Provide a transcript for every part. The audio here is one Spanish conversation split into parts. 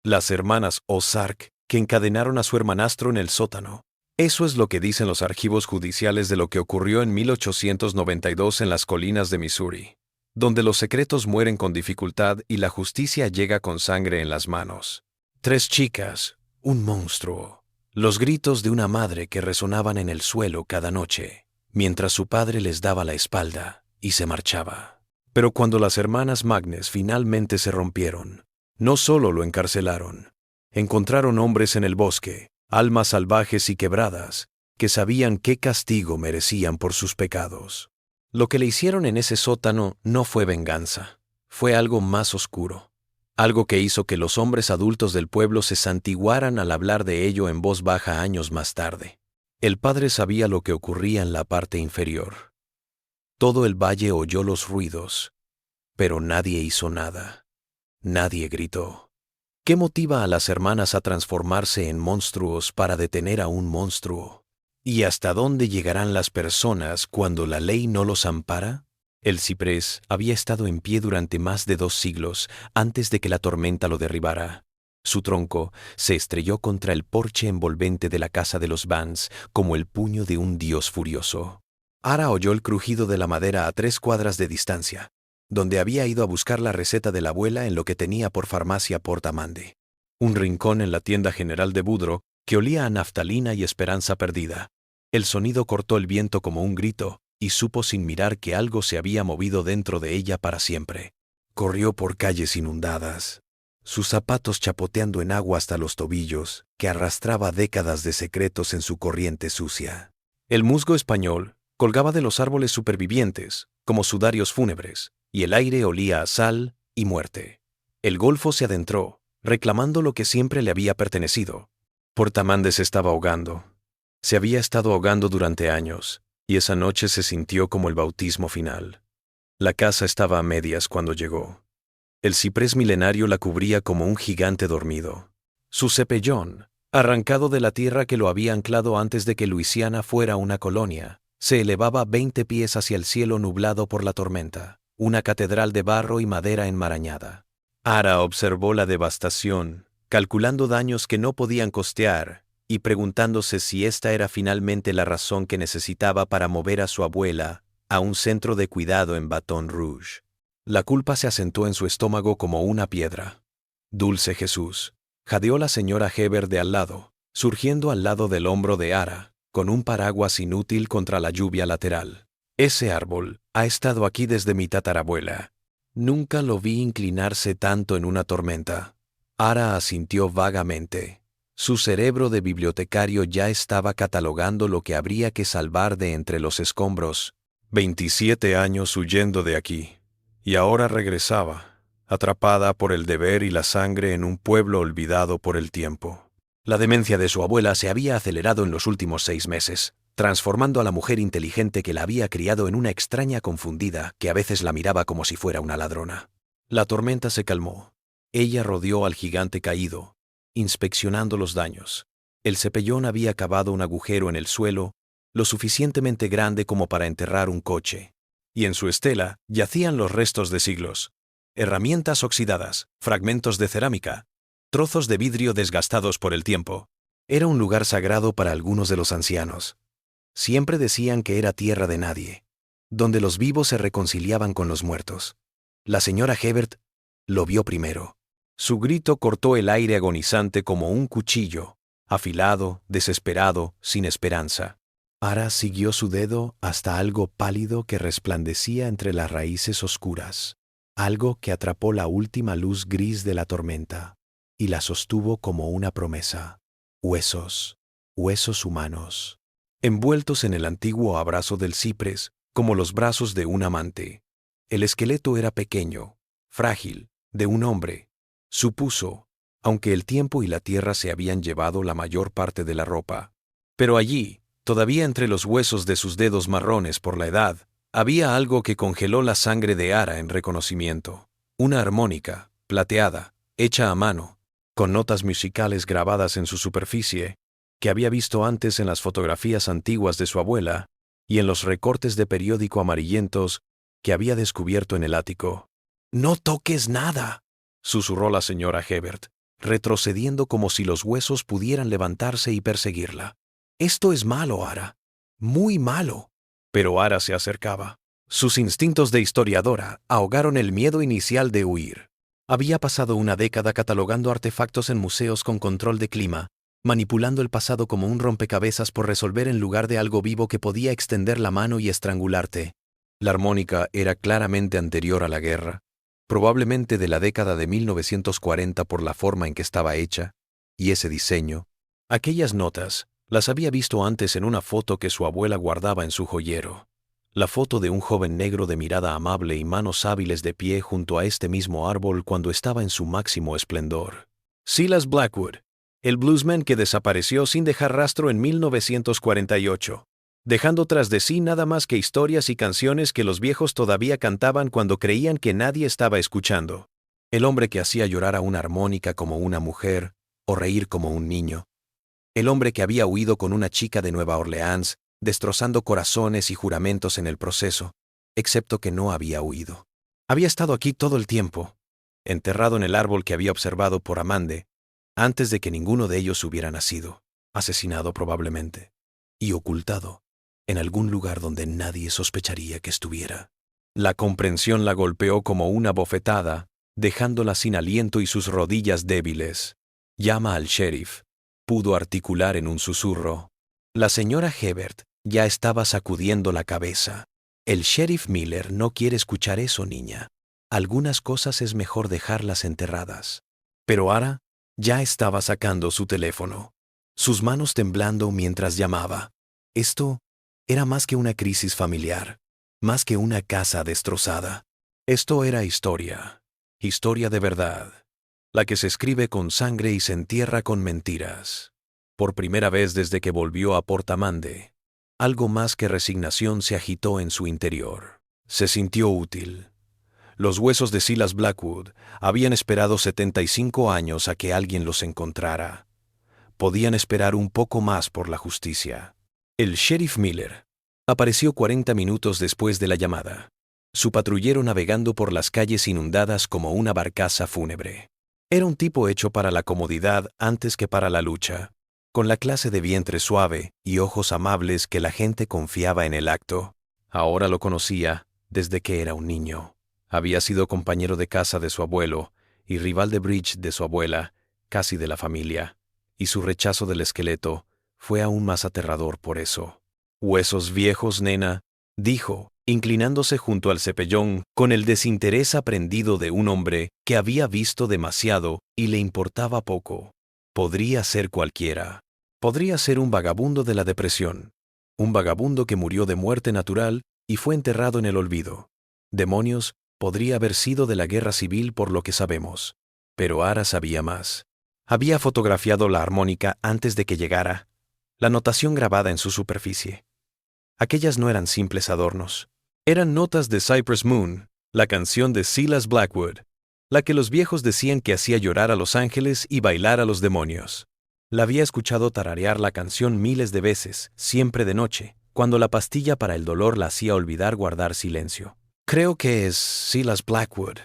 las hermanas Ozark, que encadenaron a su hermanastro en el sótano. Eso es lo que dicen los archivos judiciales de lo que ocurrió en 1892 en las colinas de Missouri, donde los secretos mueren con dificultad y la justicia llega con sangre en las manos. 3 chicas, un monstruo. Los gritos de una madre que resonaban en el suelo cada noche, mientras su padre les daba la espalda y se marchaba. Pero cuando las hermanas Magnes finalmente se rompieron, no solo lo encarcelaron, encontraron hombres en el bosque, almas salvajes y quebradas, que sabían qué castigo merecían por sus pecados. Lo que le hicieron en ese sótano no fue venganza, fue algo más oscuro. Algo que hizo que los hombres adultos del pueblo se santiguaran al hablar de ello en voz baja años más tarde. El padre sabía lo que ocurría en la parte inferior. Todo el valle oyó los ruidos, pero nadie hizo nada. Nadie gritó. ¿Qué motiva a las hermanas a transformarse en monstruos para detener a un monstruo? ¿Y hasta dónde llegarán las personas cuando la ley no los ampara? El ciprés había estado en pie durante más de 2 siglos antes de que la tormenta lo derribara. Su tronco se estrelló contra el porche envolvente de la casa de los Vance como el puño de un dios furioso. Ara oyó el crujido de la madera a 3 cuadras de distancia, donde había ido a buscar la receta de la abuela en lo que tenía por farmacia Port Amande. Un rincón en la tienda general de Woodrow que olía a naftalina y esperanza perdida. El sonido cortó el viento como un grito, y supo sin mirar que algo se había movido dentro de ella para siempre. Corrió por calles inundadas, sus zapatos chapoteando en agua hasta los tobillos, que arrastraba décadas de secretos en su corriente sucia. El musgo español colgaba de los árboles supervivientes, como sudarios fúnebres, y el aire olía a sal y muerte. El golfo se adentró, reclamando lo que siempre le había pertenecido. Port Amande se estaba ahogando. Se había estado ahogando durante años, y esa noche se sintió como el bautismo final. La casa estaba a medias cuando llegó. El ciprés milenario la cubría como un gigante dormido. Su cepellón, arrancado de la tierra que lo había anclado antes de que Luisiana fuera una colonia, se elevaba 20 pies hacia el cielo nublado por la tormenta, una catedral de barro y madera enmarañada. Ara observó la devastación, calculando daños que no podían costear, y preguntándose si esta era finalmente la razón que necesitaba para mover a su abuela a un centro de cuidado en Baton Rouge. La culpa se asentó en su estómago como una piedra. Dulce Jesús, jadeó la señora Heber de al lado, surgiendo al lado del hombro de Ara, con un paraguas inútil contra la lluvia lateral. Ese árbol ha estado aquí desde mi tatarabuela. Nunca lo vi inclinarse tanto en una tormenta. Ara asintió vagamente. Su cerebro de bibliotecario ya estaba catalogando lo que habría que salvar de entre los escombros. 27 años huyendo de aquí, y ahora regresaba, atrapada por el deber y la sangre en un pueblo olvidado por el tiempo. La demencia de su abuela se había acelerado en los últimos 6 meses, transformando a la mujer inteligente que la había criado en una extraña confundida que a veces la miraba como si fuera una ladrona. La tormenta se calmó. Ella rodeó al gigante caído, inspeccionando los daños. El cepellón había cavado un agujero en el suelo, lo suficientemente grande como para enterrar un coche, y en su estela yacían los restos de siglos. Herramientas oxidadas, fragmentos de cerámica, trozos de vidrio desgastados por el tiempo. Era un lugar sagrado para algunos de los ancianos. Siempre decían que era tierra de nadie, donde los vivos se reconciliaban con los muertos. La señora Hebert lo vio primero. Su grito cortó el aire agonizante como un cuchillo, afilado, desesperado, sin esperanza. Ara siguió su dedo hasta algo pálido que resplandecía entre las raíces oscuras, algo que atrapó la última luz gris de la tormenta, y la sostuvo como una promesa. Huesos, huesos humanos, envueltos en el antiguo abrazo del ciprés, como los brazos de un amante. El esqueleto era pequeño, frágil, de un hombre. Supuso, aunque el tiempo y la tierra se habían llevado la mayor parte de la ropa. Pero allí, todavía entre los huesos de sus dedos marrones por la edad, había algo que congeló la sangre de Ara en reconocimiento. Una armónica, plateada, hecha a mano, con notas musicales grabadas en su superficie, que había visto antes en las fotografías antiguas de su abuela y en los recortes de periódico amarillentos que había descubierto en el ático. «¡No toques nada!», susurró la señora Hebert. retrocediendo como si los huesos pudieran levantarse y perseguirla. «Esto es malo, Ara. Muy malo». Pero Ara se acercaba. Sus instintos de historiadora ahogaron el miedo inicial de huir. Había pasado una década catalogando artefactos en museos con control de clima, manipulando el pasado como un rompecabezas por resolver en lugar de algo vivo que podía extender la mano y estrangularte. La armónica era claramente anterior a la guerra, probablemente de la década de 1940 por la forma en que estaba hecha, y ese diseño. Aquellas notas las había visto antes en una foto que su abuela guardaba en su joyero. La foto de un joven negro de mirada amable y manos hábiles de pie junto a este mismo árbol cuando estaba en su máximo esplendor. Silas Blackwood, el bluesman que desapareció sin dejar rastro en 1948, dejando tras de sí nada más que historias y canciones que los viejos todavía cantaban cuando creían que nadie estaba escuchando. El hombre que hacía llorar a una armónica como una mujer o reír como un niño. El hombre que había huido con una chica de Nueva Orleans, destrozando corazones y juramentos en el proceso, excepto que no había huido. Había estado aquí todo el tiempo, enterrado en el árbol que había observado por Amande, antes de que ninguno de ellos hubiera nacido, asesinado probablemente, y ocultado en algún lugar donde nadie sospecharía que estuviera. La comprensión la golpeó como una bofetada, dejándola sin aliento y sus rodillas débiles. «Llama al sheriff», pudo articular en un susurro. La señora Hebert ya estaba sacudiendo la cabeza. «El sheriff Miller no quiere escuchar eso, niña. Algunas cosas es mejor dejarlas enterradas». Pero Ara ya estaba sacando su teléfono, sus manos temblando mientras llamaba. Esto era más que una crisis familiar, más que una casa destrozada. Esto era historia, historia de verdad, la que se escribe con sangre y se entierra con mentiras. Por primera vez desde que volvió a Port Amande, algo más que resignación se agitó en su interior. Se sintió útil. Los huesos de Silas Blackwood habían esperado 75 años a que alguien los encontrara. Podían esperar un poco más por la justicia. El sheriff Miller apareció 40 minutos después de la llamada, su patrullero navegando por las calles inundadas como una barcaza fúnebre. Era un tipo hecho para la comodidad antes que para la lucha, con la clase de vientre suave y ojos amables que la gente confiaba en el acto. Ahora lo conocía desde que era un niño. Había sido compañero de casa de su abuelo y rival de bridge de su abuela, casi de la familia, y su rechazo del esqueleto fue aún más aterrador por eso. «Huesos viejos, nena», dijo, inclinándose junto al cepellón con el desinterés aprendido de un hombre que había visto demasiado y le importaba poco. Podría ser cualquiera. Podría ser un vagabundo de la depresión, un vagabundo que murió de muerte natural y fue enterrado en el olvido. Demonios, podría haber sido de la guerra civil por lo que sabemos. Pero Ara sabía más. Había fotografiado la armónica antes de que llegara, la notación grabada en su superficie. Aquellas no eran simples adornos. Eran notas de Cypress Moon, la canción de Silas Blackwood, la que los viejos decían que hacía llorar a los ángeles y bailar a los demonios. La había escuchado tararear la canción miles de veces, siempre de noche, cuando la pastilla para el dolor la hacía olvidar guardar silencio. «Creo que es Silas Blackwood»,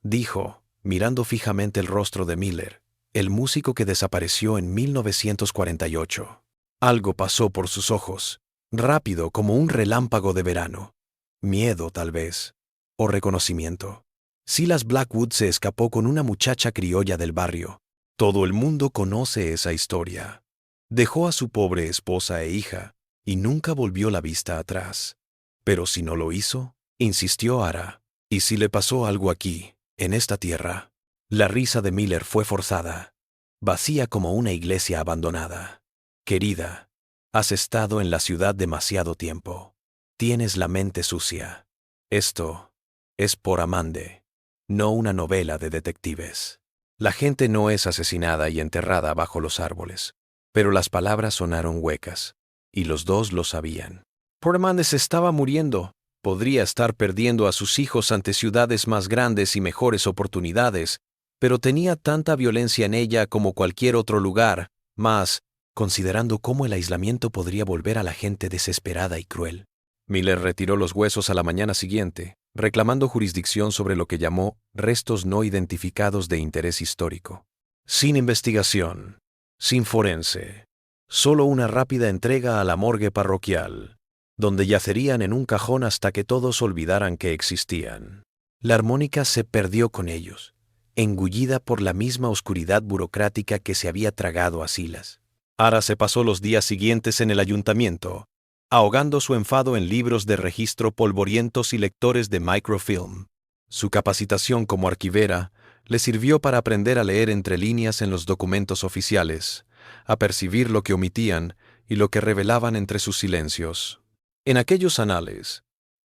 dijo, mirando fijamente el rostro de Miller, el músico que desapareció en 1948. Algo pasó por sus ojos, rápido como un relámpago de verano. Miedo, tal vez, o reconocimiento. Silas Blackwood se escapó con una muchacha criolla del barrio. Todo el mundo conoce esa historia. Dejó a su pobre esposa e hija y nunca volvió la vista atrás. Pero si no lo hizo, insistió Ara, ¿y si le pasó algo aquí, en esta tierra? La risa de Miller fue forzada, vacía como una iglesia abandonada. «Querida, has estado en la ciudad demasiado tiempo. Tienes la mente sucia. Esto es por Amande, no una novela de detectives». La gente no es asesinada y enterrada bajo los árboles, pero las palabras sonaron huecas, y los dos lo sabían. Por Amande se estaba muriendo. Podría estar perdiendo a sus hijos ante ciudades más grandes y mejores oportunidades, pero tenía tanta violencia en ella como cualquier otro lugar, más, considerando cómo el aislamiento podría volver a la gente desesperada y cruel. Miller retiró los huesos a la mañana siguiente, reclamando jurisdicción sobre lo que llamó restos no identificados de interés histórico. Sin investigación, sin forense, solo una rápida entrega a la morgue parroquial, donde yacerían en un cajón hasta que todos olvidaran que existían. La armónica se perdió con ellos, engullida por la misma oscuridad burocrática que se había tragado a Silas. Ara se pasó los días siguientes en el ayuntamiento, ahogando su enfado en libros de registro polvorientos y lectores de microfilm. Su capacitación como arquivera le sirvió para aprender a leer entre líneas en los documentos oficiales, a percibir lo que omitían y lo que revelaban entre sus silencios. En aquellos anales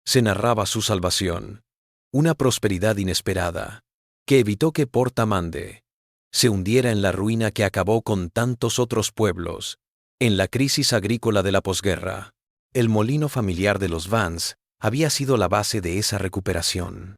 se narraba su salvación, una prosperidad inesperada, que evitó que Portamande se hundiera en la ruina que acabó con tantos otros pueblos, en la crisis agrícola de la posguerra. El molino familiar de los Vance había sido la base de esa recuperación.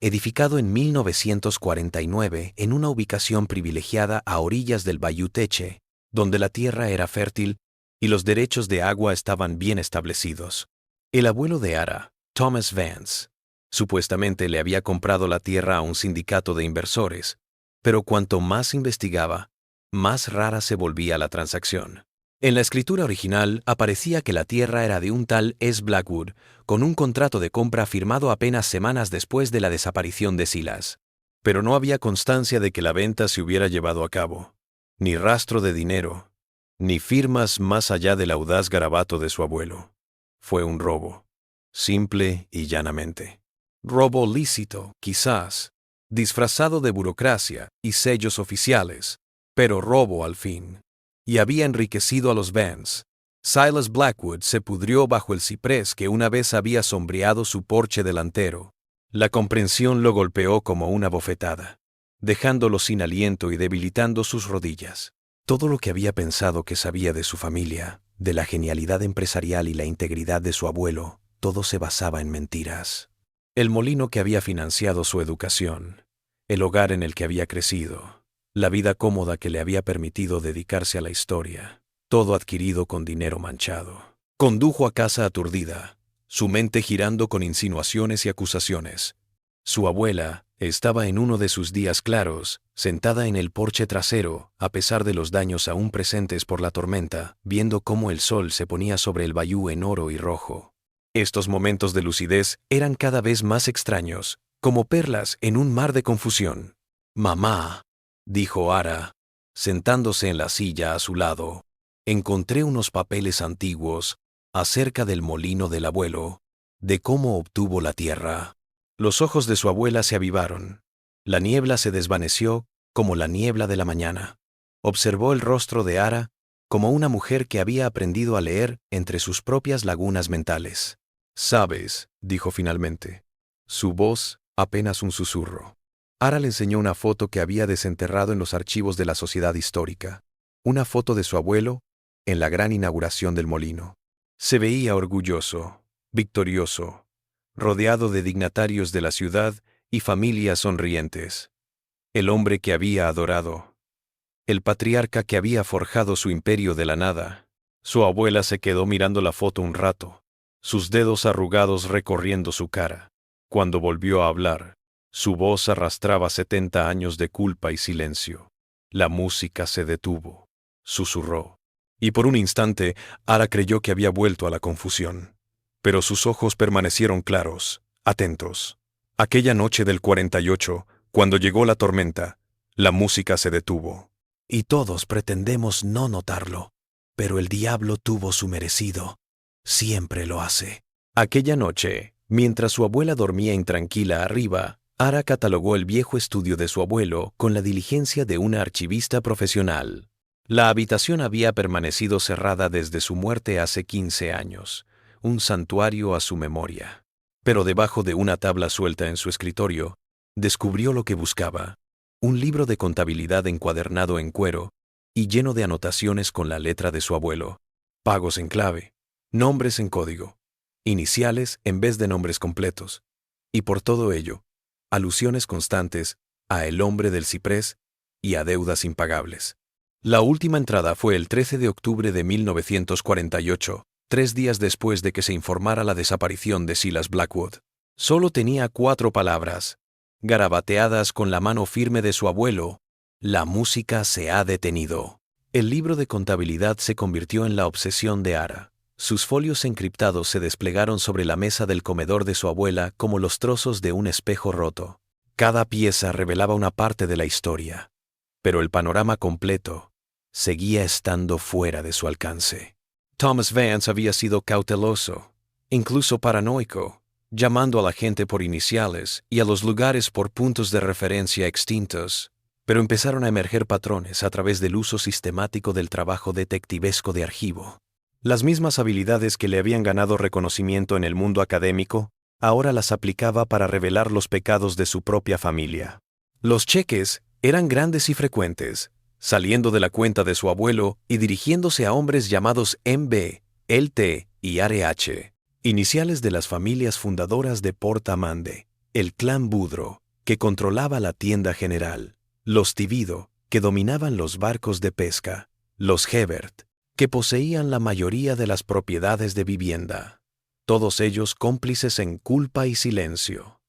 Edificado en 1949 en una ubicación privilegiada a orillas del Bayou Teche, donde la tierra era fértil y los derechos de agua estaban bien establecidos. El abuelo de Ara, Thomas Vance, supuestamente le había comprado la tierra a un sindicato de inversores, pero cuanto más investigaba, más rara se volvía la transacción. En la escritura original aparecía que la tierra era de un tal S. Blackwood, con un contrato de compra firmado apenas semanas después de la desaparición de Silas. Pero no había constancia de que la venta se hubiera llevado a cabo, ni rastro de dinero, ni firmas más allá del audaz garabato de su abuelo. Fue un robo, simple y llanamente. Robo lícito, quizás, disfrazado de burocracia y sellos oficiales, pero robo al fin. Y había enriquecido a los Vance. Silas Blackwood se pudrió bajo el ciprés que una vez había sombreado su porche delantero. La comprensión lo golpeó como una bofetada, dejándolo sin aliento y debilitando sus rodillas. Todo lo que había pensado que sabía de su familia, de la genialidad empresarial y la integridad de su abuelo, todo se basaba en mentiras. El molino que había financiado su educación, el hogar en el que había crecido, la vida cómoda que le había permitido dedicarse a la historia, todo adquirido con dinero manchado. Condujo a casa aturdida, su mente girando con insinuaciones y acusaciones. Su abuela estaba en uno de sus días claros, sentada en el porche trasero, a pesar de los daños aún presentes por la tormenta, viendo cómo el sol se ponía sobre el bayú en oro y rojo. Estos momentos de lucidez eran cada vez más extraños, como perlas en un mar de confusión. «Mamá», dijo Ara, sentándose en la silla a su lado, «encontré unos papeles antiguos acerca del molino del abuelo, de cómo obtuvo la tierra». Los ojos de su abuela se avivaron. La niebla se desvaneció como la niebla de la mañana. Observó el rostro de Ara como una mujer que había aprendido a leer entre sus propias lagunas mentales. «Sabes», dijo finalmente, su voz apenas un susurro. Ara le enseñó una foto que había desenterrado en los archivos de la Sociedad Histórica, una foto de su abuelo en la gran inauguración del molino. Se veía orgulloso, victorioso, rodeado de dignatarios de la ciudad y familias sonrientes. El hombre que había adorado, el patriarca que había forjado su imperio de la nada. Su abuela se quedó mirando la foto un rato, sus dedos arrugados recorriendo su cara. Cuando volvió a hablar, su voz arrastraba 70 años de culpa y silencio. La música se detuvo, susurró. Y por un instante, Ara creyó que había vuelto a la confusión. Pero sus ojos permanecieron claros, atentos. Aquella noche del 48, cuando llegó la tormenta, la música se detuvo. Y todos pretendemos no notarlo, pero el diablo tuvo su merecido. Siempre lo hace. Aquella noche, mientras su abuela dormía intranquila arriba, Ara catalogó el viejo estudio de su abuelo con la diligencia de una archivista profesional. La habitación había permanecido cerrada desde su muerte hace 15 años, un santuario a su memoria. Pero debajo de una tabla suelta en su escritorio, descubrió lo que buscaba: un libro de contabilidad encuadernado en cuero y lleno de anotaciones con la letra de su abuelo, pagos en clave, nombres en código, iniciales en vez de nombres completos, y por todo ello, alusiones constantes a el hombre del ciprés y a deudas impagables. La última entrada fue el 13 de octubre de 1948, 3 días después de que se informara la desaparición de Silas Blackwood. Solo tenía 4 palabras, garabateadas con la mano firme de su abuelo: La música se ha detenido. El libro de contabilidad se convirtió en la obsesión de Ara. Sus folios encriptados se desplegaron sobre la mesa del comedor de su abuela como los trozos de un espejo roto. Cada pieza revelaba una parte de la historia, pero el panorama completo seguía estando fuera de su alcance. Thomas Vance había sido cauteloso, incluso paranoico, llamando a la gente por iniciales y a los lugares por puntos de referencia extintos, pero empezaron a emerger patrones a través del uso sistemático del trabajo detectivesco de archivo. Las mismas habilidades que le habían ganado reconocimiento en el mundo académico, ahora las aplicaba para revelar los pecados de su propia familia. Los cheques eran grandes y frecuentes, saliendo de la cuenta de su abuelo y dirigiéndose a hombres llamados MB, LT y RH, iniciales de las familias fundadoras de Port Amande, el clan Boudreaux, que controlaba la tienda general, los Tibido, que dominaban los barcos de pesca, los Hebert, que poseían la mayoría de las propiedades de vivienda, todos ellos cómplices en culpa y silencio,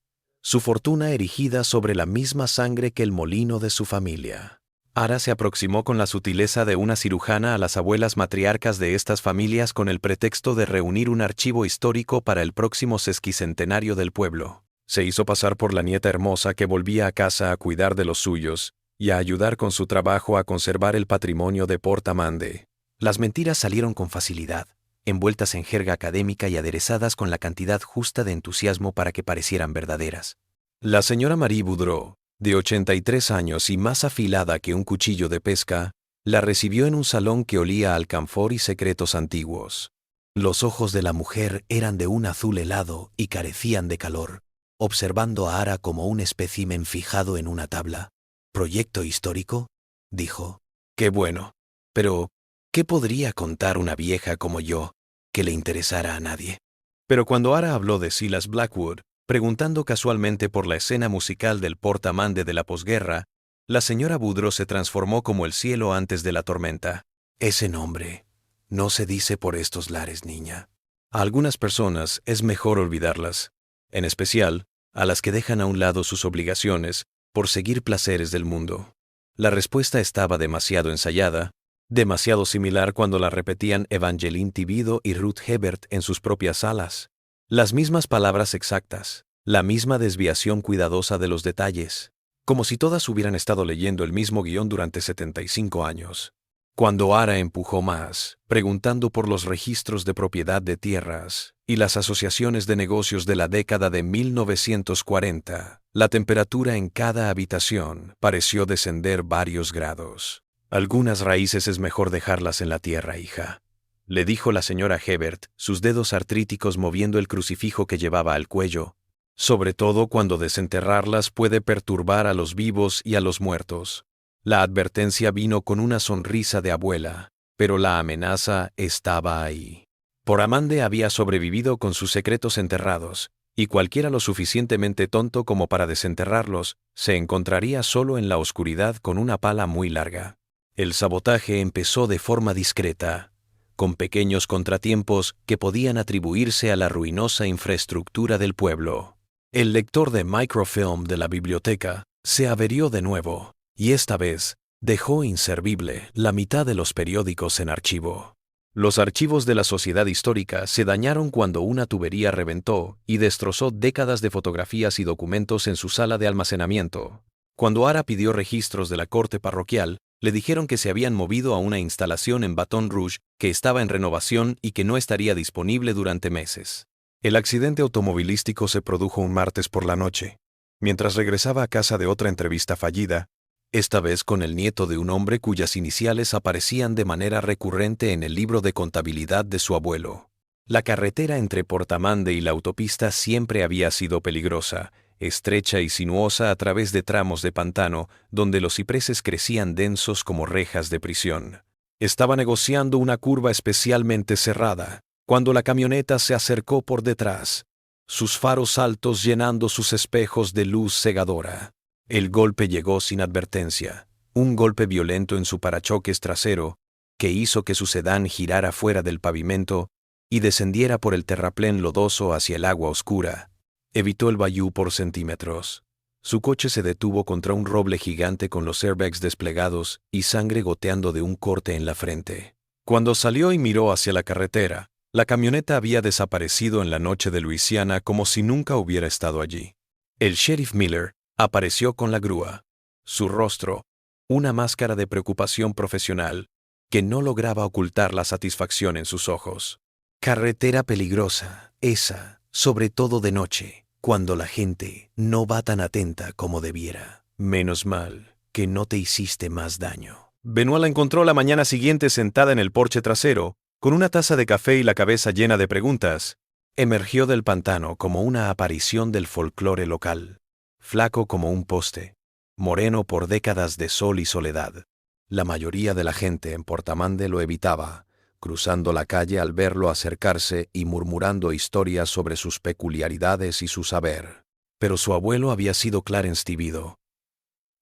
su fortuna erigida sobre la misma sangre que el molino de su familia. Ara se aproximó con la sutileza de una cirujana a las abuelas matriarcas de estas familias con el pretexto de reunir un archivo histórico para el próximo sesquicentenario del pueblo. Se hizo pasar por la nieta hermosa que volvía a casa a cuidar de los suyos y a ayudar con su trabajo a conservar el patrimonio de Port Amande. Las mentiras salieron con facilidad, envueltas en jerga académica y aderezadas con la cantidad justa de entusiasmo para que parecieran verdaderas. La señora Marie Boudreaux, de 83 años y más afilada que un cuchillo de pesca, la recibió en un salón que olía a alcanfor y secretos antiguos. Los ojos de la mujer eran de un azul helado y carecían de calor, observando a Ara como un espécimen fijado en una tabla. ¿Proyecto histórico?, dijo. Qué bueno. Pero ¿qué podría contar una vieja como yo que le interesara a nadie? Pero cuando Ara habló de Silas Blackwood, preguntando casualmente por la escena musical del Port Amande de la posguerra, la señora Boudreaux se transformó como el cielo antes de la tormenta. Ese nombre no se dice por estos lares, niña. A algunas personas es mejor olvidarlas, en especial a las que dejan a un lado sus obligaciones por seguir placeres del mundo. La respuesta estaba demasiado ensayada, demasiado similar cuando la repetían Evangeline Tibido y Ruth Hebert en sus propias salas. Las mismas palabras exactas, la misma desviación cuidadosa de los detalles, como si todas hubieran estado leyendo el mismo guión durante 75 años. Cuando Ara empujó más, preguntando por los registros de propiedad de tierras y las asociaciones de negocios de la década de 1940, la temperatura en cada habitación pareció descender varios grados. Algunas raíces es mejor dejarlas en la tierra, hija, le dijo la señora Hebert, sus dedos artríticos moviendo el crucifijo que llevaba al cuello, sobre todo cuando desenterrarlas puede perturbar a los vivos y a los muertos. La advertencia vino con una sonrisa de abuela, pero la amenaza estaba ahí. Port Amande había sobrevivido con sus secretos enterrados, y cualquiera lo suficientemente tonto como para desenterrarlos se encontraría solo en la oscuridad con una pala muy larga. El sabotaje empezó de forma discreta, con pequeños contratiempos que podían atribuirse a la ruinosa infraestructura del pueblo. El lector de microfilm de la biblioteca se averió de nuevo, y esta vez dejó inservible la mitad de los periódicos en archivo. Los archivos de la Sociedad Histórica se dañaron cuando una tubería reventó y destrozó décadas de fotografías y documentos en su sala de almacenamiento. Cuando Ara pidió registros de la corte parroquial, le dijeron que se habían movido a una instalación en Baton Rouge que estaba en renovación y que no estaría disponible durante meses. El accidente automovilístico se produjo un martes por la noche, mientras regresaba a casa de otra entrevista fallida, esta vez con el nieto de un hombre cuyas iniciales aparecían de manera recurrente en el libro de contabilidad de su abuelo. La carretera entre Port Amande y la autopista siempre había sido peligrosa, estrecha y sinuosa a través de tramos de pantano donde los cipreses crecían densos como rejas de prisión. Estaba negociando una curva especialmente cerrada, cuando la camioneta se acercó por detrás, sus faros altos llenando sus espejos de luz cegadora. El golpe llegó sin advertencia, un golpe violento en su parachoques trasero, que hizo que su sedán girara fuera del pavimento y descendiera por el terraplén lodoso hacia el agua oscura. Evitó el bayou por centímetros. Su coche se detuvo contra un roble gigante con los airbags desplegados y sangre goteando de un corte en la frente. Cuando salió y miró hacia la carretera, la camioneta había desaparecido en la noche de Luisiana como si nunca hubiera estado allí. El sheriff Miller apareció con la grúa. Su rostro, una máscara de preocupación profesional, que no lograba ocultar la satisfacción en sus ojos. Carretera peligrosa, esa, sobre todo de noche, cuando la gente no va tan atenta como debiera. Menos mal que no te hiciste más daño. Benoit la encontró la mañana siguiente sentada en el porche trasero, con una taza de café y la cabeza llena de preguntas. Emergió del pantano como una aparición del folclore local, flaco como un poste, moreno por décadas de sol y soledad. La mayoría de la gente en Portamande lo evitaba, cruzando la calle al verlo acercarse y murmurando historias sobre sus peculiaridades y su saber. Pero su abuelo había sido Clarence Tibido,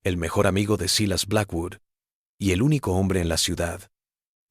el mejor amigo de Silas Blackwood, y el único hombre en la ciudad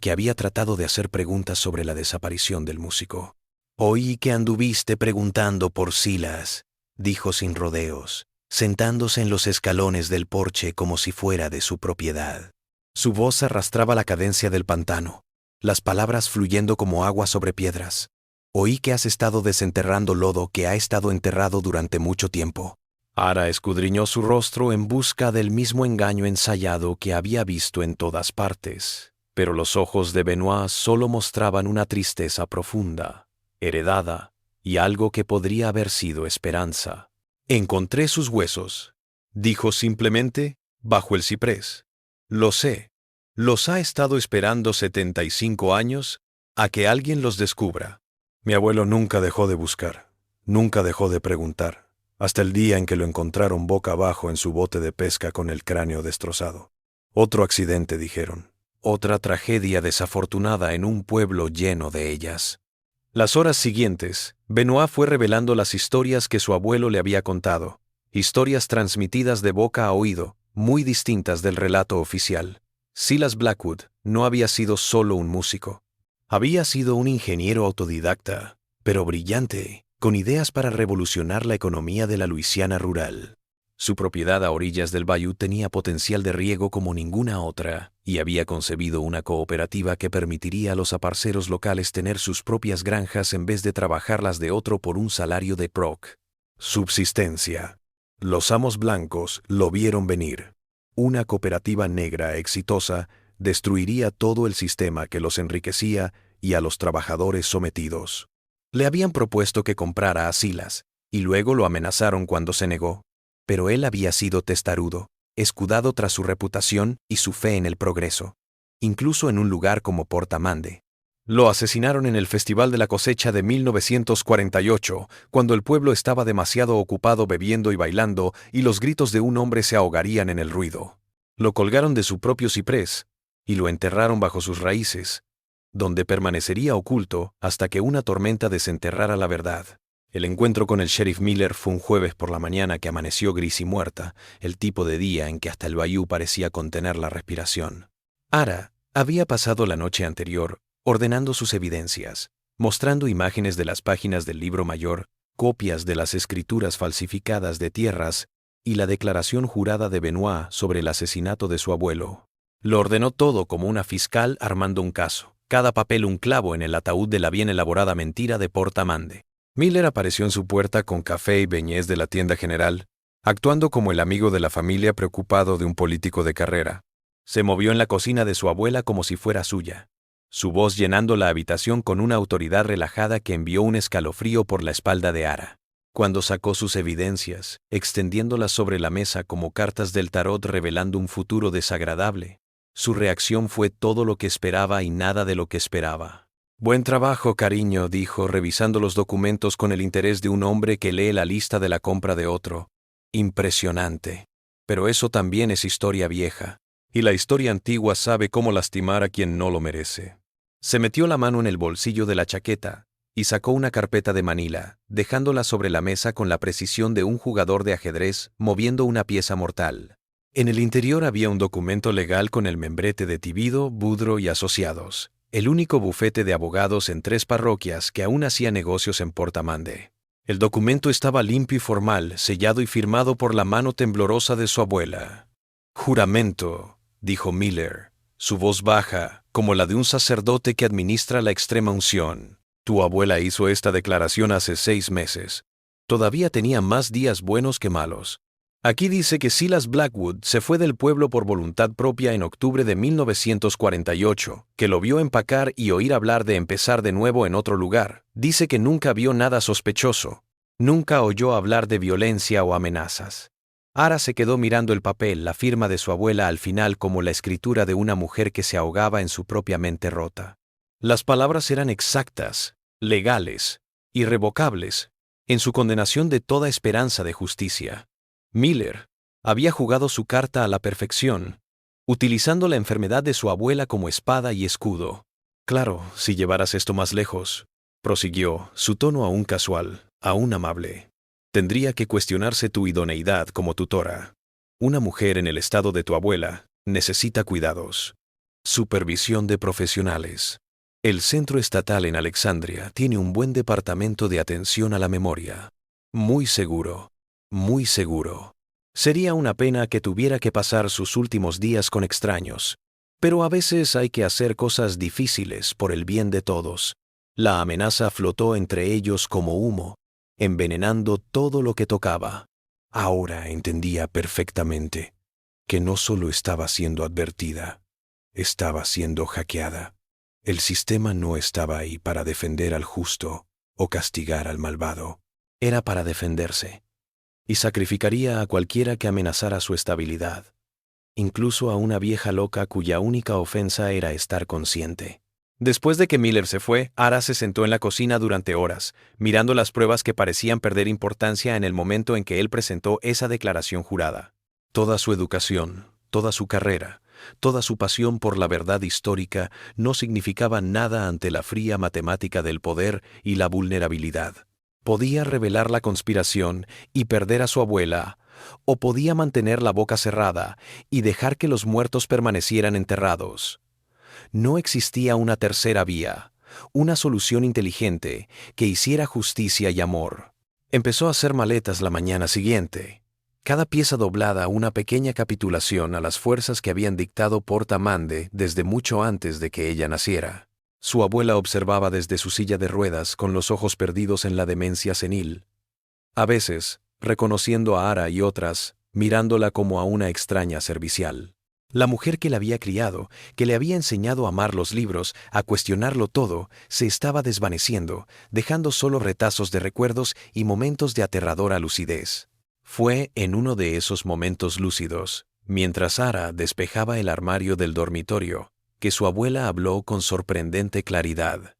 que había tratado de hacer preguntas sobre la desaparición del músico. «Oí que anduviste preguntando por Silas», dijo sin rodeos, sentándose en los escalones del porche como si fuera de su propiedad. Su voz arrastraba la cadencia del pantano, las palabras fluyendo como agua sobre piedras. «Oí que has estado desenterrando lodo que ha estado enterrado durante mucho tiempo». Ara escudriñó su rostro en busca del mismo engaño ensayado que había visto en todas partes, pero los ojos de Benoit solo mostraban una tristeza profunda, heredada, y algo que podría haber sido esperanza. «Encontré sus huesos», dijo simplemente, bajo el ciprés. «Lo sé. Los ha estado esperando 75 años a que alguien los descubra». Mi abuelo nunca dejó de buscar, nunca dejó de preguntar, hasta el día en que lo encontraron boca abajo en su bote de pesca con el cráneo destrozado. Otro accidente, dijeron. Otra tragedia desafortunada en un pueblo lleno de ellas. Las horas siguientes, Benoit fue revelando las historias que su abuelo le había contado, historias transmitidas de boca a oído, muy distintas del relato oficial. Silas Blackwood no había sido solo un músico. Había sido un ingeniero autodidacta, pero brillante, con ideas para revolucionar la economía de la Luisiana rural. Su propiedad a orillas del bayou tenía potencial de riego como ninguna otra, y había concebido una cooperativa que permitiría a los aparceros locales tener sus propias granjas en vez de trabajar las de otro por un salario de proc. Subsistencia. Los amos blancos lo vieron venir. Una cooperativa negra exitosa destruiría todo el sistema que los enriquecía y a los trabajadores sometidos. Le habían propuesto que comprara a Silas, y luego lo amenazaron cuando se negó. Pero él había sido testarudo, escudado tras su reputación y su fe en el progreso, incluso en un lugar como Portamande. Lo asesinaron en el Festival de la Cosecha de 1948, cuando el pueblo estaba demasiado ocupado bebiendo y bailando y los gritos de un hombre se ahogarían en el ruido. Lo colgaron de su propio ciprés y lo enterraron bajo sus raíces, donde permanecería oculto hasta que una tormenta desenterrara la verdad. El encuentro con el sheriff Miller fue un jueves por la mañana que amaneció gris y muerta, el tipo de día en que hasta el bayou parecía contener la respiración. Ara había pasado la noche anterior ordenando sus evidencias, mostrando imágenes de las páginas del libro mayor, copias de las escrituras falsificadas de tierras y la declaración jurada de Benoit sobre el asesinato de su abuelo. Lo ordenó todo como una fiscal armando un caso, cada papel un clavo en el ataúd de la bien elaborada mentira de Portamande. Miller apareció en su puerta con café y beñés de la tienda general, actuando como el amigo de la familia preocupado de un político de carrera. Se movió en la cocina de su abuela como si fuera suya, su voz llenando la habitación con una autoridad relajada que envió un escalofrío por la espalda de Ara. Cuando sacó sus evidencias, extendiéndolas sobre la mesa como cartas del tarot revelando un futuro desagradable, su reacción fue todo lo que esperaba y nada de lo que esperaba. «Buen trabajo, cariño», dijo, revisando los documentos con el interés de un hombre que lee la lista de la compra de otro. «Impresionante. Pero eso también es historia vieja, y la historia antigua sabe cómo lastimar a quien no lo merece». Se metió la mano en el bolsillo de la chaqueta y sacó una carpeta de manila, dejándola sobre la mesa con la precisión de un jugador de ajedrez moviendo una pieza mortal. En el interior había un documento legal con el membrete de Tibido, Boudreaux y Asociados, el único bufete de abogados en 3 parroquias que aún hacía negocios en Portamande. El documento estaba limpio y formal, sellado y firmado por la mano temblorosa de su abuela. «Juramento», dijo Miller, su voz baja, como la de un sacerdote que administra la extrema unción. «Tu abuela hizo esta declaración hace 6 meses. Todavía tenía más días buenos que malos. Aquí dice que Silas Blackwood se fue del pueblo por voluntad propia en octubre de 1948, que lo vio empacar y oír hablar de empezar de nuevo en otro lugar. Dice que nunca vio nada sospechoso. Nunca oyó hablar de violencia o amenazas». Ara se quedó mirando el papel, la firma de su abuela al final como la escritura de una mujer que se ahogaba en su propia mente rota. Las palabras eran exactas, legales, irrevocables, en su condenación de toda esperanza de justicia. Miller había jugado su carta a la perfección, utilizando la enfermedad de su abuela como espada y escudo. «Claro, si llevaras esto más lejos», prosiguió, su tono aún casual, aún amable. «Tendría que cuestionarse tu idoneidad como tutora. Una mujer en el estado de tu abuela necesita cuidados. Supervisión de profesionales. El Centro Estatal en Alexandria tiene un buen departamento de atención a la memoria. Muy seguro, muy seguro. Sería una pena que tuviera que pasar sus últimos días con extraños, pero a veces hay que hacer cosas difíciles por el bien de todos». La amenaza flotó entre ellos como humo, envenenando todo lo que tocaba. Ahora entendía perfectamente que no solo estaba siendo advertida, estaba siendo hackeada. El sistema no estaba ahí para defender al justo o castigar al malvado. Era para defenderse. Y sacrificaría a cualquiera que amenazara su estabilidad, incluso a una vieja loca cuya única ofensa era estar consciente. Después de que Miller se fue, Ara se sentó en la cocina durante horas, mirando las pruebas que parecían perder importancia en el momento en que él presentó esa declaración jurada. Toda su educación, toda su carrera, toda su pasión por la verdad histórica no significaban nada ante la fría matemática del poder y la vulnerabilidad. Podía revelar la conspiración y perder a su abuela, o podía mantener la boca cerrada y dejar que los muertos permanecieran enterrados. No existía una tercera vía, una solución inteligente que hiciera justicia y amor. Empezó a hacer maletas la mañana siguiente. Cada pieza doblada una pequeña capitulación a las fuerzas que habían dictado Porta Mande desde mucho antes de que ella naciera. Su abuela observaba desde su silla de ruedas con los ojos perdidos en la demencia senil. A veces, reconociendo a Ara y otras, mirándola como a una extraña servicial. La mujer que la había criado, que le había enseñado a amar los libros, a cuestionarlo todo, se estaba desvaneciendo, dejando solo retazos de recuerdos y momentos de aterradora lucidez. Fue en uno de esos momentos lúcidos, mientras Ara despejaba el armario del dormitorio, que su abuela habló con sorprendente claridad.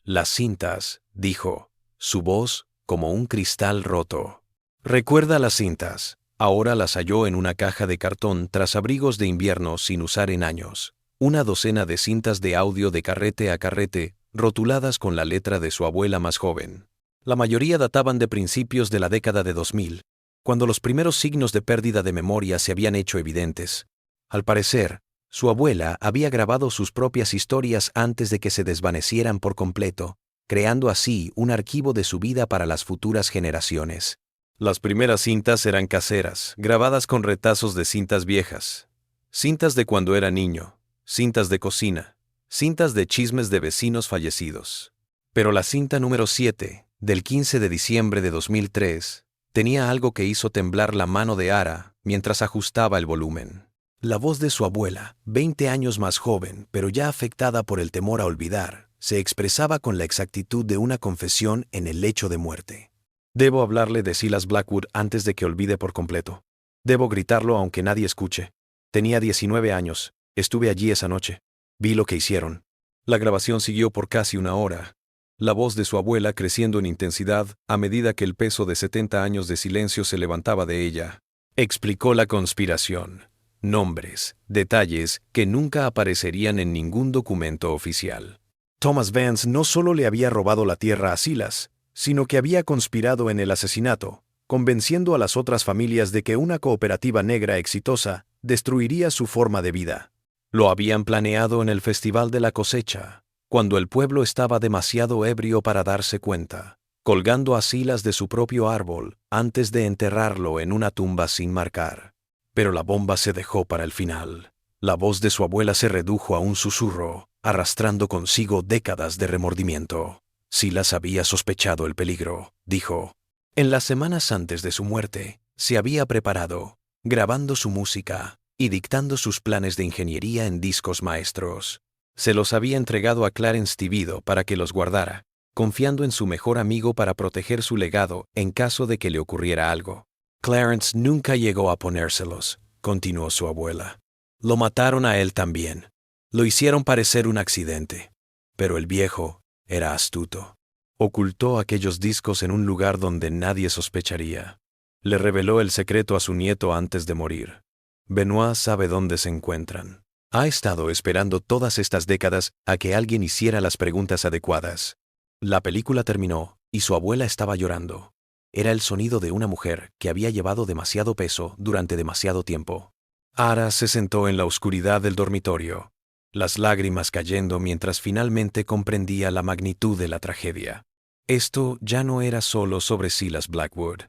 «Las cintas», dijo, su voz como un cristal roto. «Recuerda las cintas». Ahora las halló en una caja de cartón tras abrigos de invierno sin usar en años. Una docena de cintas de audio de carrete a carrete, rotuladas con la letra de su abuela más joven. La mayoría databan de principios de la década de 2000, cuando los primeros signos de pérdida de memoria se habían hecho evidentes. Al parecer, su abuela había grabado sus propias historias antes de que se desvanecieran por completo, creando así un archivo de su vida para las futuras generaciones. Las primeras cintas eran caseras, grabadas con retazos de cintas viejas. Cintas de cuando era niño, cintas de cocina, cintas de chismes de vecinos fallecidos. Pero la cinta número 7, del 15 de diciembre de 2003, tenía algo que hizo temblar la mano de Ara mientras ajustaba el volumen. La voz de su abuela, 20 años más joven, pero ya afectada por el temor a olvidar, se expresaba con la exactitud de una confesión en el lecho de muerte. «Debo hablarle de Silas Blackwood antes de que olvide por completo. Debo gritarlo aunque nadie escuche. Tenía 19 años. Estuve allí esa noche. Vi lo que hicieron». La grabación siguió por casi una hora. La voz de su abuela creciendo en intensidad a medida que el peso de 70 años de silencio se levantaba de ella. Explicó la conspiración. Nombres, detalles que nunca aparecerían en ningún documento oficial. Thomas Vance no solo le había robado la tierra a Silas, sino que había conspirado en el asesinato, convenciendo a las otras familias de que una cooperativa negra exitosa destruiría su forma de vida. Lo habían planeado en el Festival de la Cosecha, cuando el pueblo estaba demasiado ebrio para darse cuenta. colgando a Silas de su propio árbol antes de enterrarlo en una tumba sin marcar. Pero la bomba se dejó para el final. La voz de su abuela se redujo a un susurro, arrastrando consigo décadas de remordimiento. Silas había sospechado el peligro, dijo. En las semanas antes de su muerte, se había preparado, grabando su música y dictando sus planes de ingeniería en discos maestros. Se los había entregado a Clarence Tibido para que los guardara, confiando en su mejor amigo para proteger su legado en caso de que le ocurriera algo. Clarence nunca llegó a ponérselos, continuó su abuela. Lo mataron a él también. Lo hicieron parecer un accidente. Pero el viejo era astuto. Ocultó aquellos discos en un lugar donde nadie sospecharía. Le reveló el secreto a su nieto antes de morir. Benoit sabe dónde se encuentran. Ha estado esperando todas estas décadas a que alguien hiciera las preguntas adecuadas. La película terminó y su abuela estaba llorando. Era el sonido de una mujer que había llevado demasiado peso durante demasiado tiempo. Ara se sentó en la oscuridad del dormitorio, las lágrimas cayendo mientras finalmente comprendía la magnitud de la tragedia. Esto ya no era solo sobre Silas Blackwood.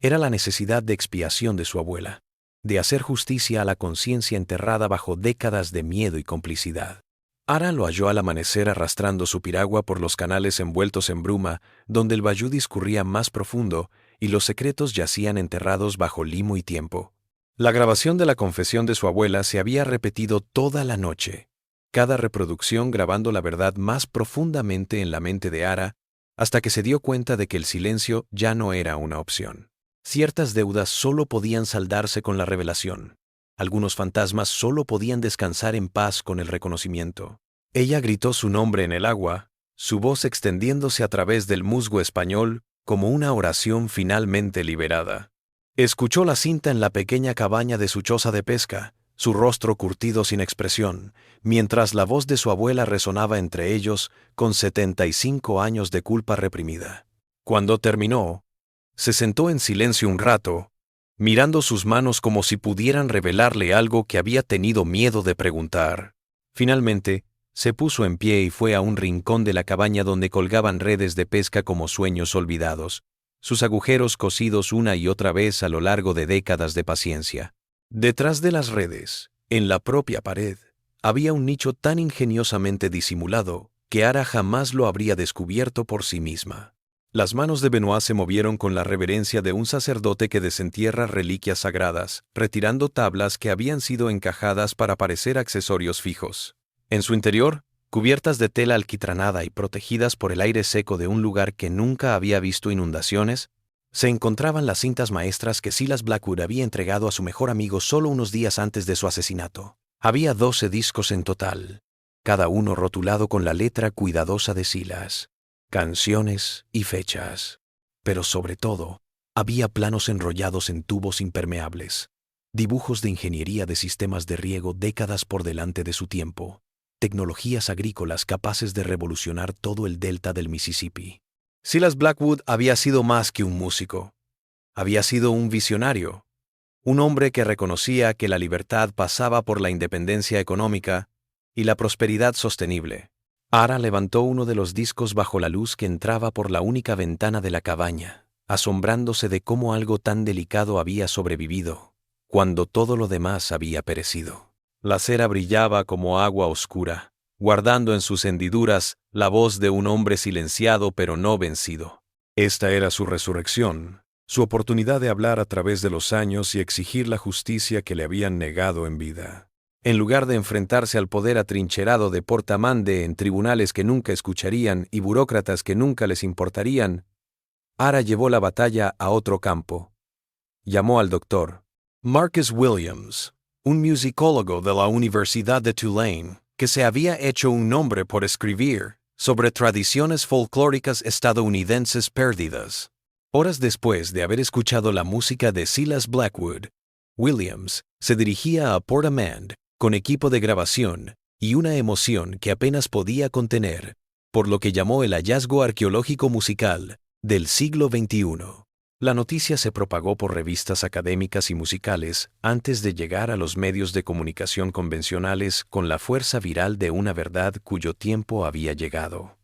Era la necesidad de expiación de su abuela, de hacer justicia a la conciencia enterrada bajo décadas de miedo y complicidad. Ara lo halló al amanecer arrastrando su piragua por los canales envueltos en bruma, donde el bayou discurría más profundo y los secretos yacían enterrados bajo limo y tiempo. La grabación de la confesión de su abuela se había repetido toda la noche, cada reproducción grabando la verdad más profundamente en la mente de Ara, hasta que se dio cuenta de que el silencio ya no era una opción. Ciertas deudas solo podían saldarse con la revelación. Algunos fantasmas solo podían descansar en paz con el reconocimiento. Ella gritó su nombre en el agua, su voz extendiéndose a través del musgo español como una oración finalmente liberada. Escuchó la cinta en la pequeña cabaña de su choza de pesca, su rostro curtido sin expresión, mientras la voz de su abuela resonaba entre ellos con 75 años de culpa reprimida. Cuando terminó, se sentó en silencio un rato, mirando sus manos como si pudieran revelarle algo que había tenido miedo de preguntar. Finalmente, se puso en pie y fue a un rincón de la cabaña donde colgaban redes de pesca como sueños olvidados, sus agujeros cosidos una y otra vez a lo largo de décadas de paciencia. Detrás de las redes, en la propia pared, había un nicho tan ingeniosamente disimulado que Ara jamás lo habría descubierto por sí misma. Las manos de Benoit se movieron con la reverencia de un sacerdote que desentierra reliquias sagradas, retirando tablas que habían sido encajadas para parecer accesorios fijos. En su interior, cubiertas de tela alquitranada y protegidas por el aire seco de un lugar que nunca había visto inundaciones, se encontraban las cintas maestras que Silas Blackwood había entregado a su mejor amigo solo unos días antes de su asesinato. Había 12 discos en total, cada uno rotulado con la letra cuidadosa de Silas, canciones y fechas. Pero sobre todo, había planos enrollados en tubos impermeables, dibujos de ingeniería de sistemas de riego décadas por delante de su tiempo, tecnologías agrícolas capaces de revolucionar todo el delta del Mississippi. Silas Blackwood había sido más que un músico. Había sido un visionario, un hombre que reconocía que la libertad pasaba por la independencia económica y la prosperidad sostenible. Ara levantó uno de los discos bajo la luz que entraba por la única ventana de la cabaña, asombrándose de cómo algo tan delicado había sobrevivido, cuando todo lo demás había perecido. La cera brillaba como agua oscura, guardando en sus hendiduras la voz de un hombre silenciado pero no vencido. Esta era su resurrección, su oportunidad de hablar a través de los años y exigir la justicia que le habían negado en vida. En lugar de enfrentarse al poder atrincherado de Portamande en tribunales que nunca escucharían y burócratas que nunca les importarían, Ara llevó la batalla a otro campo. Llamó al doctor Marcus Williams, un musicólogo de la Universidad de Tulane, que se había hecho un nombre por escribir sobre tradiciones folclóricas estadounidenses perdidas. Horas después de haber escuchado la música de Silas Blackwood, Williams se dirigía a Portland con equipo de grabación y una emoción que apenas podía contener, por lo que llamó el hallazgo arqueológico musical del siglo XXI. La noticia se propagó por revistas académicas y musicales antes de llegar a los medios de comunicación convencionales con la fuerza viral de una verdad cuyo tiempo había llegado.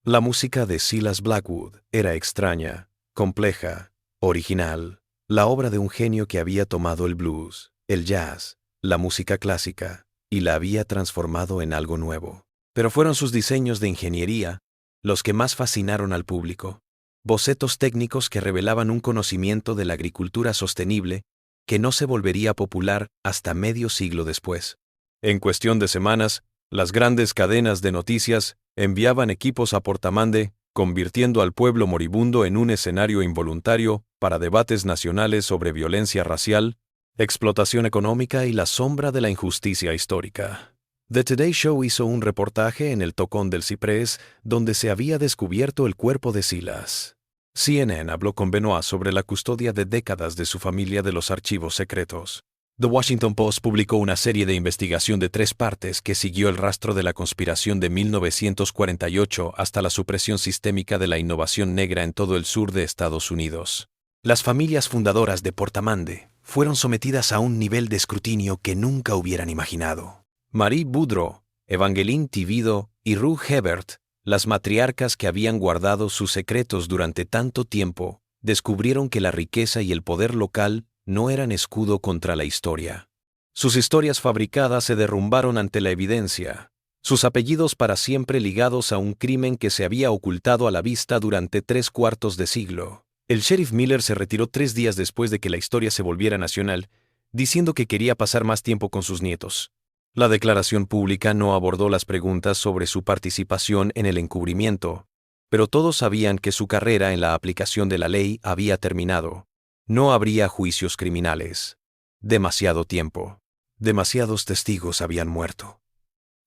La música de Silas Blackwood era extraña, compleja, original, la obra de un genio que había tomado el blues, el jazz, la música clásica, y la había transformado en algo nuevo. Pero fueron sus diseños de ingeniería los que más fascinaron al público. Bocetos técnicos que revelaban un conocimiento de la agricultura sostenible que no se volvería popular hasta medio siglo después. En cuestión de semanas, las grandes cadenas de noticias enviaban equipos a Portamande, convirtiendo al pueblo moribundo en un escenario involuntario para debates nacionales sobre violencia racial, explotación económica y la sombra de la injusticia histórica. The Today Show hizo un reportaje en el Tocón del Ciprés donde se había descubierto el cuerpo de Silas. CNN habló con Benoit sobre la custodia de décadas de su familia de los archivos secretos. The Washington Post publicó una serie de investigación de 3 partes que siguió el rastro de la conspiración de 1948 hasta la supresión sistémica de la innovación negra en todo el sur de Estados Unidos. Las familias fundadoras de Portamande fueron sometidas a un nivel de escrutinio que nunca hubieran imaginado. Marie Boudreau, Evangeline Tibido y Ruth Hebert, las matriarcas que habían guardado sus secretos durante tanto tiempo, descubrieron que la riqueza y el poder local no eran escudo contra la historia. Sus historias fabricadas se derrumbaron ante la evidencia, sus apellidos para siempre ligados a un crimen que se había ocultado a la vista durante 3/4 de siglo. El sheriff Miller se retiró 3 días después de que la historia se volviera nacional, diciendo que quería pasar más tiempo con sus nietos. La declaración pública no abordó las preguntas sobre su participación en el encubrimiento, pero todos sabían que su carrera en la aplicación de la ley había terminado. No habría juicios criminales. Demasiado tiempo. Demasiados testigos habían muerto.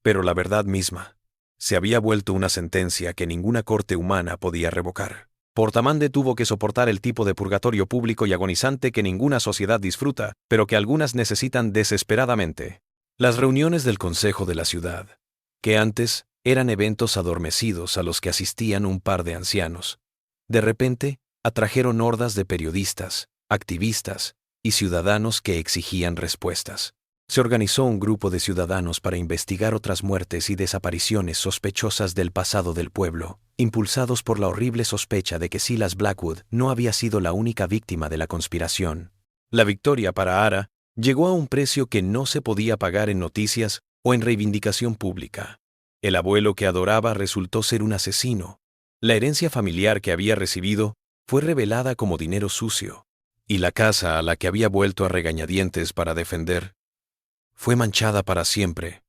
Pero la verdad misma se había vuelto una sentencia que ninguna corte humana podía revocar. Portamande tuvo que soportar el tipo de purgatorio público y agonizante que ninguna sociedad disfruta, pero que algunas necesitan desesperadamente. Las reuniones del Consejo de la Ciudad, que antes eran eventos adormecidos a los que asistían un par de ancianos, de repente atrajeron hordas de periodistas, activistas y ciudadanos que exigían respuestas. Se organizó un grupo de ciudadanos para investigar otras muertes y desapariciones sospechosas del pasado del pueblo, impulsados por la horrible sospecha de que Silas Blackwood no había sido la única víctima de la conspiración. La victoria para Ara llegó a un precio que no se podía pagar en noticias o en reivindicación pública. El abuelo que adoraba resultó ser un asesino. La herencia familiar que había recibido fue revelada como dinero sucio, y la casa a la que había vuelto a regañadientes para defender fue manchada para siempre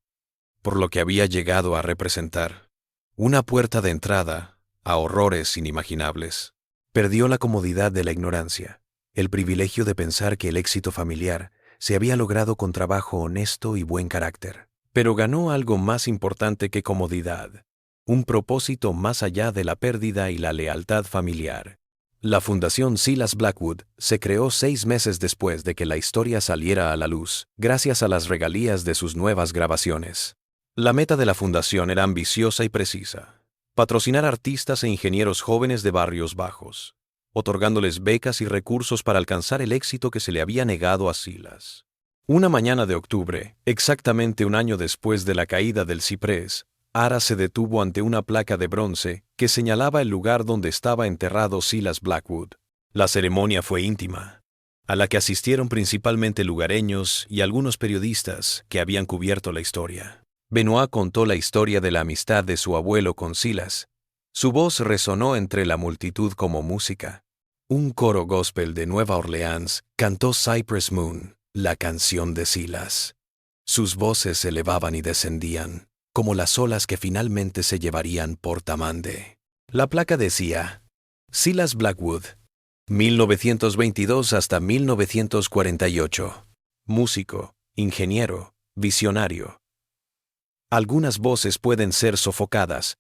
por lo que había llegado a representar. Una puerta de entrada a horrores inimaginables. Perdió la comodidad de la ignorancia, el privilegio de pensar que el éxito familiar se había logrado con trabajo honesto y buen carácter. Pero ganó algo más importante que comodidad, un propósito más allá de la pérdida y la lealtad familiar. La Fundación Silas Blackwood se creó 6 meses después de que la historia saliera a la luz, gracias a las regalías de sus nuevas grabaciones. La meta de la fundación era ambiciosa y precisa: patrocinar artistas e ingenieros jóvenes de barrios bajos, otorgándoles becas y recursos para alcanzar el éxito que se le había negado a Silas. Una mañana de octubre, exactamente un año después de la caída del ciprés, Ara se detuvo ante una placa de bronce que señalaba el lugar donde estaba enterrado Silas Blackwood. La ceremonia fue íntima, a la que asistieron principalmente lugareños y algunos periodistas que habían cubierto la historia. Benoit contó la historia de la amistad de su abuelo con Silas. Su voz resonó entre la multitud como música. Un coro gospel de Nueva Orleans cantó Cypress Moon, la canción de Silas. Sus voces se elevaban y descendían, como las olas que finalmente se llevarían Portamande. La placa decía: Silas Blackwood, 1922 hasta 1948. Músico, ingeniero, visionario. Algunas voces pueden ser sofocadas,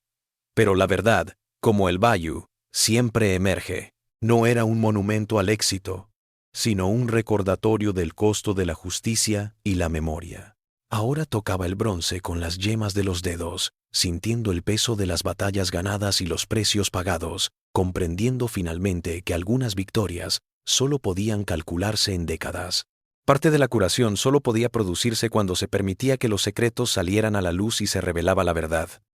pero la verdad, como el bayou, siempre emerge. No era un monumento al éxito, sino un recordatorio del costo de la justicia y la memoria. Ahora tocaba el bronce con las yemas de los dedos, sintiendo el peso de las batallas ganadas y los precios pagados, comprendiendo finalmente que algunas victorias solo podían calcularse en décadas. Parte de la curación solo podía producirse cuando se permitía que los secretos salieran a la luz y se revelaba la verdad.